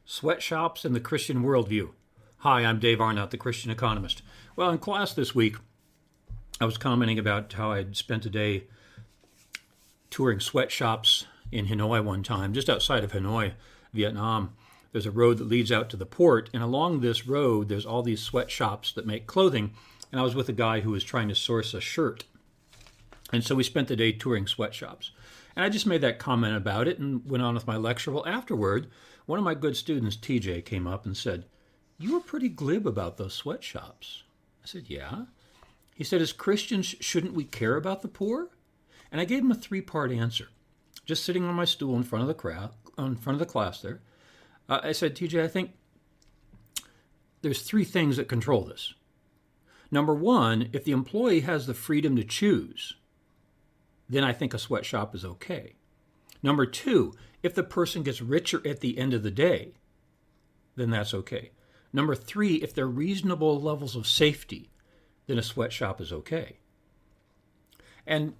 Sweatshops and the Christian Worldview. Hi, I'm Dave Arnott, the Christian Economist. Well, in class this week, I was commenting about how I'd spent a day touring sweatshops in Hanoi one time, just outside of Hanoi, Vietnam. There's a road that leads out to the port, and along this road, there's all these sweatshops that make clothing, and I was with a guy who was trying to source a shirt. And so we spent the day touring sweatshops. And I just made that comment about it and went on with my lecture. Well, afterward, one of my good students, TJ, came up and said, "You were pretty glib about those sweatshops." I said, "Yeah." He said, "As Christians, shouldn't we care about the poor?" And I gave him a three-part answer. Just sitting on my stool in front of the class there, I said, "TJ, I think there's three things that control this. Number one, if the employee has the freedom to choose, then I think a sweatshop is okay. Number two, if the person gets richer at the end of the day, then that's okay. Number three, if there are reasonable levels of safety, then a sweatshop is okay." And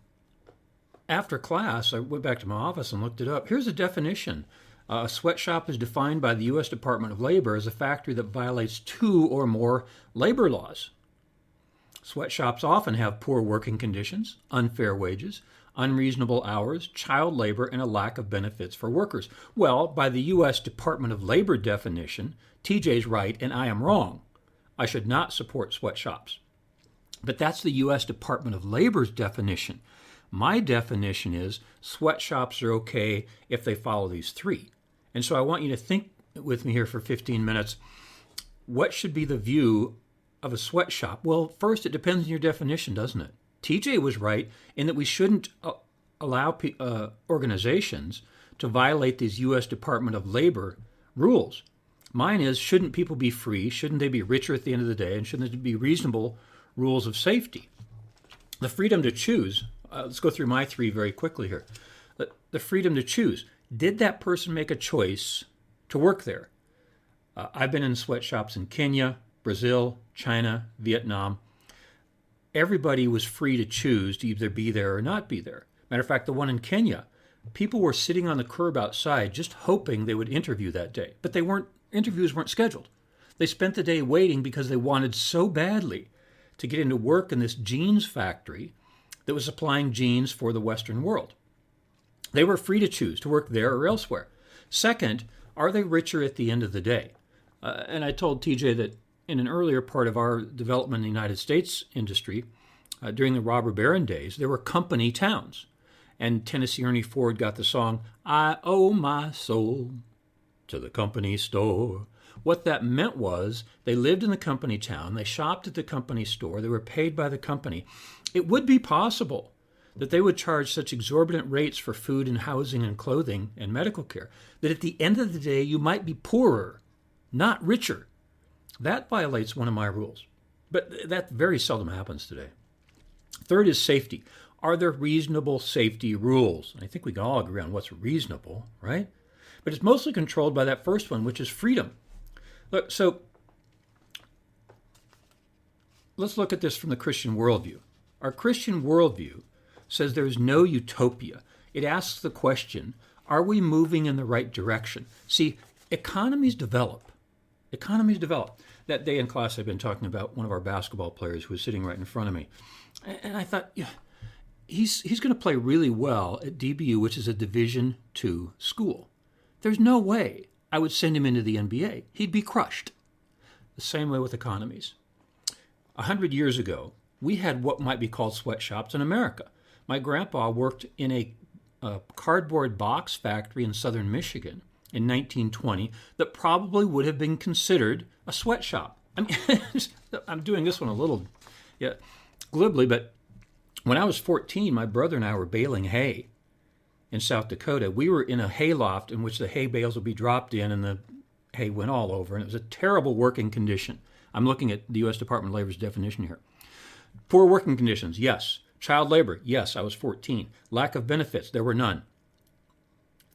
after class, I went back to my office and looked it up. Here's a definition. A sweatshop is defined by the U.S. Department of Labor as a factory that violates two or more labor laws. Sweatshops often have poor working conditions, unfair wages, unreasonable hours, child labor, and a lack of benefits for workers. Well, by the U.S. Department of Labor definition, TJ's right and I am wrong. I should not support sweatshops. But that's the U.S. Department of Labor's definition. My definition is sweatshops are okay if they follow these three. And so I want you to think with me here for 15 minutes. What should be the view of a sweatshop? Well, first, it depends on your definition, doesn't it? TJ was right in that we shouldn't allow organizations to violate these U.S. Department of Labor rules. Mine is, shouldn't people be free? Shouldn't they be richer at the end of the day? And shouldn't there be reasonable rules of safety? The freedom to choose. Let's go through my three very quickly here. The freedom to choose. Did that person make a choice to work there? I've been in sweatshops in Kenya, Brazil, China, Vietnam. Everybody was free to choose to either be there or not be there. Matter of fact, the one in Kenya, people were sitting on the curb outside just hoping they would interview that day. But interviews weren't scheduled. They spent the day waiting because they wanted so badly to get into work in this jeans factory that was supplying jeans for the Western world. They were free to choose to work there or elsewhere. Second, are they richer at the end of the day? And I told TJ that in an earlier part of our development in the United States industry, during the robber baron days, there were company towns. And Tennessee Ernie Ford got the song, "I owe my soul to the company store." What that meant was they lived in the company town, they shopped at the company store, they were paid by the company. It would be possible that they would charge such exorbitant rates for food and housing and clothing and medical care that at the end of the day you might be poorer, not richer. That violates one of my rules. But that very seldom happens today. Third is safety. Are there reasonable safety rules? And I think we can all agree on what's reasonable, right? But it's mostly controlled by that first one, which is freedom. Look, so let's look at this from the Christian worldview. Our Christian worldview says there is no utopia. It asks the question, are we moving in the right direction? See, economies develop. That day in class, I've been talking about one of our basketball players who was sitting right in front of me. And I thought, yeah, he's going to play really well at DBU, which is a Division II school. There's no way I would send him into the NBA. He'd be crushed. The same way with economies. 100 years ago, we had what might be called sweatshops in America. My grandpa worked in a cardboard box factory in southern Michigan in 1920 that probably would have been considered a sweatshop. I mean, I'm doing this one a little glibly, but when I was 14, my brother and I were baling hay in South Dakota. We were in a hay loft in which the hay bales would be dropped in and the hay went all over, and it was a terrible working condition. I'm looking at the U.S. Department of Labor's definition here. Poor working conditions, yes. Child labor, yes, I was 14. Lack of benefits, there were none.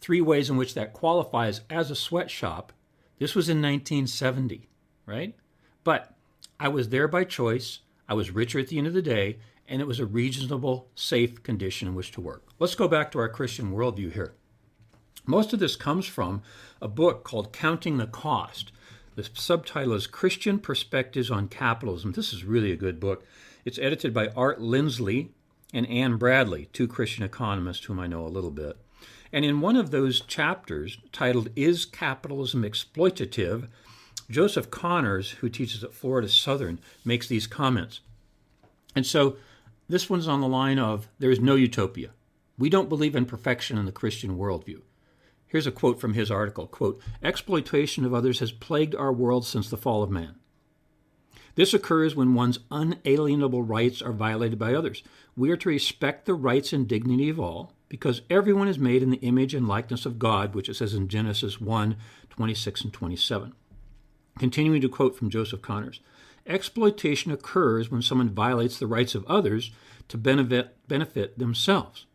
Three ways in which that qualifies as a sweatshop. This was in 1970, right? But I was there by choice. I was richer at the end of the day, and it was a reasonable, safe condition in which to work. Let's go back to our Christian worldview here. Most of this comes from a book called Counting the Cost. The subtitle is Christian Perspectives on Capitalism. This is really a good book. It's edited by Art Lindsley and Ann Bradley, two Christian economists whom I know a little bit. And in one of those chapters, titled Is Capitalism Exploitative?, Joseph Connors, who teaches at Florida Southern, makes these comments. And so this one's on the line of, there is no utopia. We don't believe in perfection in the Christian worldview. Here's a quote from his article, quote, exploitation of others has plagued our world since the fall of man. This occurs when one's unalienable rights are violated by others. We are to respect the rights and dignity of all, because everyone is made in the image and likeness of God, which it says in Genesis 1:26 and 27. Continuing to quote from Joseph Connors, exploitation occurs when someone violates the rights of others to benefit themselves.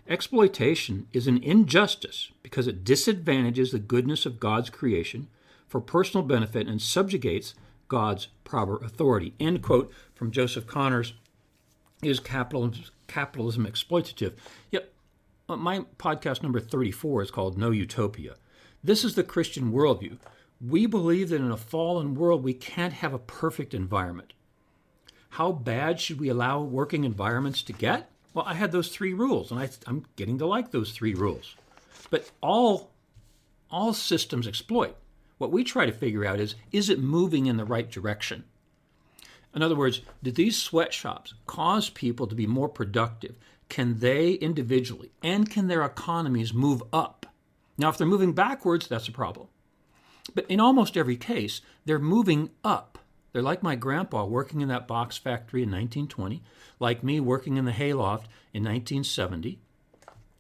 Exploitation is an injustice because it disadvantages the goodness of God's creation for personal benefit and subjugates God's proper authority. End quote from Joseph Connors. Is capitalism exploitative? Yep. My podcast number 34 is called No Utopia. This is the Christian worldview. We believe that in a fallen world, we can't have a perfect environment. How bad should we allow working environments to get? Well, I had those three rules, and I'm getting to like those three rules. But all systems exploit. What we try to figure out is it moving in the right direction? In other words, do these sweatshops cause people to be more productive? Can they individually and can their economies move up? Now, if they're moving backwards, that's a problem. But in almost every case, they're moving up. They're like my grandpa working in that box factory in 1920, like me working in the hayloft in 1970.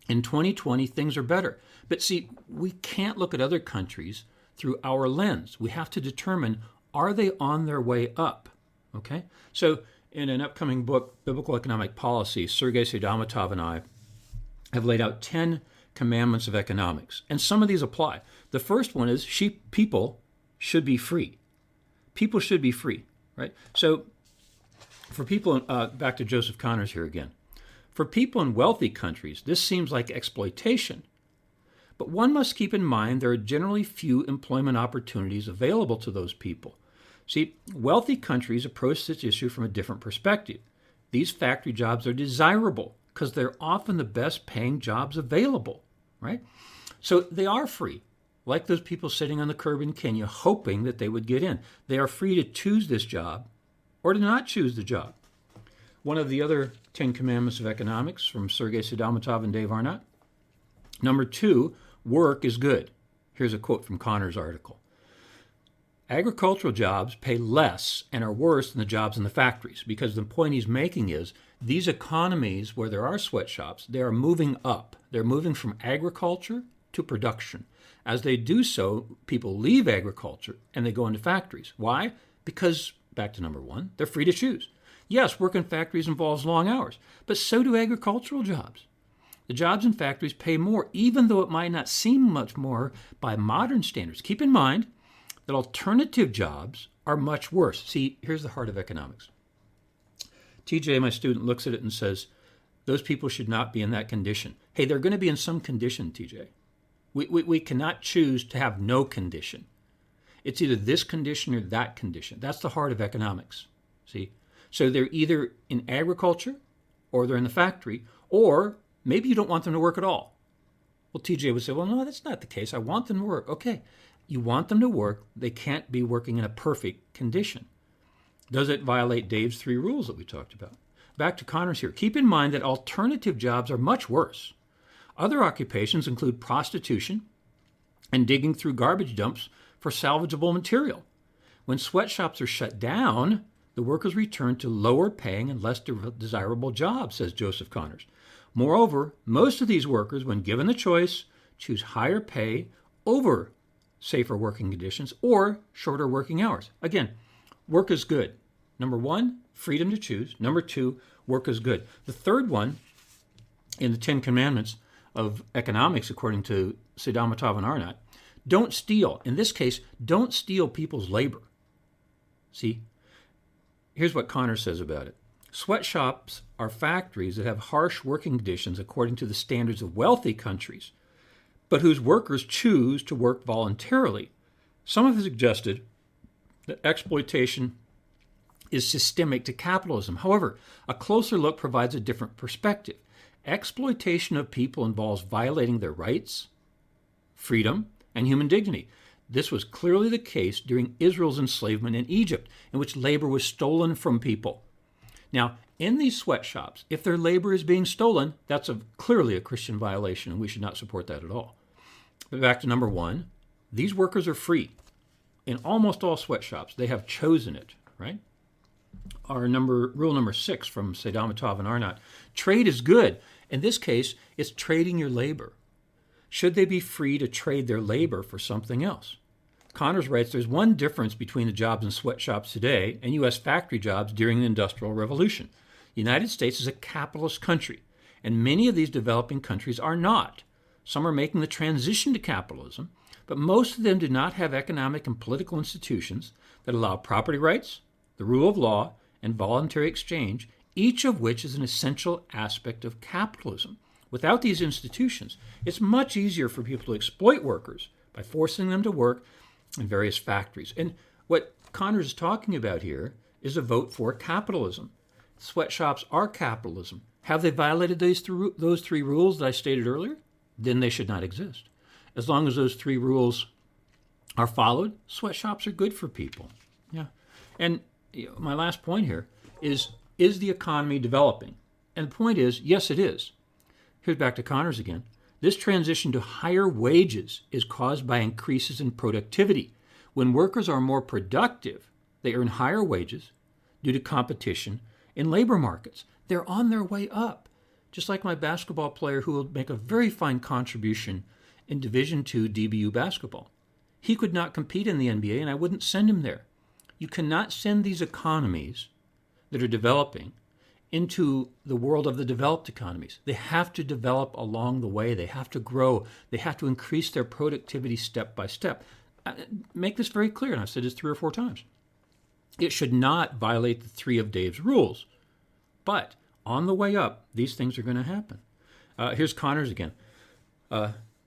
In 2020, things are better. But see, we can't look at other countries through our lens. We have to determine, are they on their way up? Okay? So in an upcoming book, Biblical Economic Policy, Sergei Sedamatov and I have laid out 10 commandments of economics. And some of these apply. The first one is people should be free. People should be free, right? So for people, back to Joseph Connors here again. For people in wealthy countries, this seems like exploitation. But one must keep in mind there are generally few employment opportunities available to those people. See, wealthy countries approach this issue from a different perspective. These factory jobs are desirable because they're often the best paying jobs available, right? So they are free, like those people sitting on the curb in Kenya hoping that they would get in. They are free to choose this job or to not choose the job. One of the other 10 commandments of economics from Sergei Sedamatov and Dave Arnott. Number 2, work is good. Here's a quote from Connor's article. Agricultural jobs pay less and are worse than the jobs in the factories, because the point he's making is these economies where there are sweatshops, they are moving up. They're moving from agriculture to production. As they do so, people leave agriculture and they go into factories. Why? Because, back to number 1, they're free to choose. Yes, work in factories involves long hours, but so do agricultural jobs. The jobs in factories pay more, even though it might not seem much more by modern standards. Keep in mind that alternative jobs are much worse. See, here's the heart of economics. TJ, my student, looks at it and says, those people should not be in that condition. Hey, they're going to be in some condition, TJ. We cannot choose to have no condition. It's either this condition or that condition. That's the heart of economics. See? So they're either in agriculture or they're in the factory, or maybe you don't want them to work at all. Well, TJ would say, well, no, that's not the case. I want them to work. Okay, you want them to work. They can't be working in a perfect condition. Does it violate Dave's 3 rules that we talked about? Back to Connors here. Keep in mind that alternative jobs are much worse. Other occupations include prostitution and digging through garbage dumps for salvageable material. When sweatshops are shut down, the workers return to lower paying and less desirable jobs, says Joseph Connors. Moreover, most of these workers, when given the choice, choose higher pay over safer working conditions or shorter working hours. Again, work is good. Number 1, freedom to choose. Number 2, work is good. The third one in the 10 commandments of economics, according to Sedamatov and Arnott, don't steal. In this case, don't steal people's labor. See? Here's what Connor says about it. Sweatshops are factories that have harsh working conditions according to the standards of wealthy countries, but whose workers choose to work voluntarily. Some have suggested that exploitation is systemic to capitalism. However, a closer look provides a different perspective. Exploitation of people involves violating their rights, freedom, and human dignity. This was clearly the case during Israel's enslavement in Egypt, in which labor was stolen from people. Now, in these sweatshops, if their labor is being stolen, that's clearly a Christian violation, and we should not support that at all. But back to number one, these workers are free. In almost all sweatshops, they have chosen it, right? Rule number 6 from Seidamatov and Arnott, trade is good. In this case, it's trading your labor. Should they be free to trade their labor for something else? Connors writes, there's one difference between the jobs in sweatshops today and U.S. factory jobs during the Industrial Revolution. The United States is a capitalist country, and many of these developing countries are not. Some are making the transition to capitalism, but most of them do not have economic and political institutions that allow property rights, the rule of law, and voluntary exchange, each of which is an essential aspect of capitalism. Without these institutions, it's much easier for people to exploit workers by forcing them to work in various factories. And what Connors is talking about here is a vote for capitalism. Sweatshops are capitalism. Have they violated those three rules that I stated earlier? Then they should not exist. As long as those 3 rules are followed, sweatshops are good for people. Yeah. And my last point here is the economy developing? And the point is, yes, it is. Here's back to Connors again. This transition to higher wages is caused by increases in productivity. When workers are more productive, they earn higher wages due to competition in labor markets. They're on their way up. Just like my basketball player who will make a very fine contribution in Division II DBU basketball. He could not compete in the NBA, and I wouldn't send him there. You cannot send these economies that are developing into the world of the developed economies. They have to develop along the way. They have to grow. They have to increase their productivity step by step. Make this very clear, and I've said this 3 or 4 times. It should not violate the 3 of Dave's rules. But on the way up, these things are going to happen. Here's Connors again.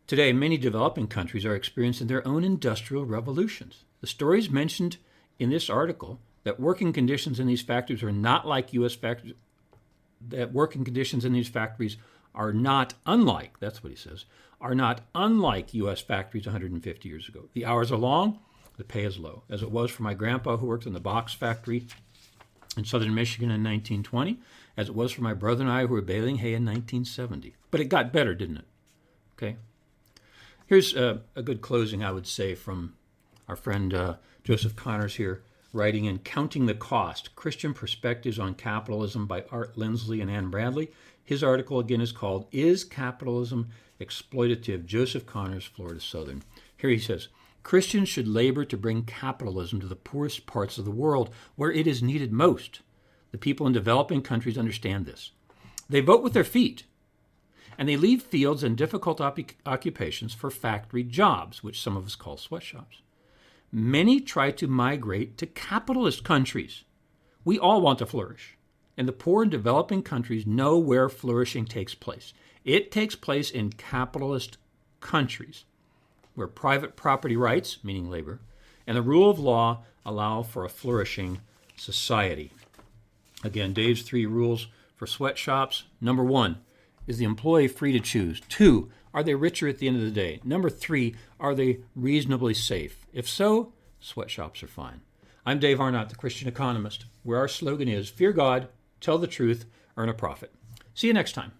Today, many developing countries are experiencing their own industrial revolutions. The stories mentioned in this article that working conditions in these factories are not like U.S. factories, that working conditions in these factories are not unlike, that's what he says, are not unlike U.S. factories 150 years ago. The hours are long, the pay is low, as it was for my grandpa who worked in the box factory in southern Michigan in 1920, as it was for my brother and I who were baling hay in 1970. But it got better, didn't it? Okay. Here's a good closing, I would say, from our friend Joseph Connors here, writing in Counting the Cost, Christian Perspectives on Capitalism by Art Lindsley and Ann Bradley. His article, again, is called, Is Capitalism Exploitative? Joseph Connors, Florida Southern. Here he says, Christians should labor to bring capitalism to the poorest parts of the world where it is needed most. The people in developing countries understand this. They vote with their feet, and they leave fields and difficult occupations for factory jobs, which some of us call sweatshops. Many try to migrate to capitalist countries. We all want to flourish, and the poor in developing countries know where flourishing takes place. It takes place in capitalist countries, where private property rights, meaning labor, and the rule of law allow for a flourishing society. Again, Dave's 3 rules for sweatshops. Number 1, is the employee free to choose? 2, are they richer at the end of the day? Number 3, are they reasonably safe? If so, sweatshops are fine. I'm Dave Arnott, the Christian Economist, where our slogan is, fear God, tell the truth, earn a profit. See you next time.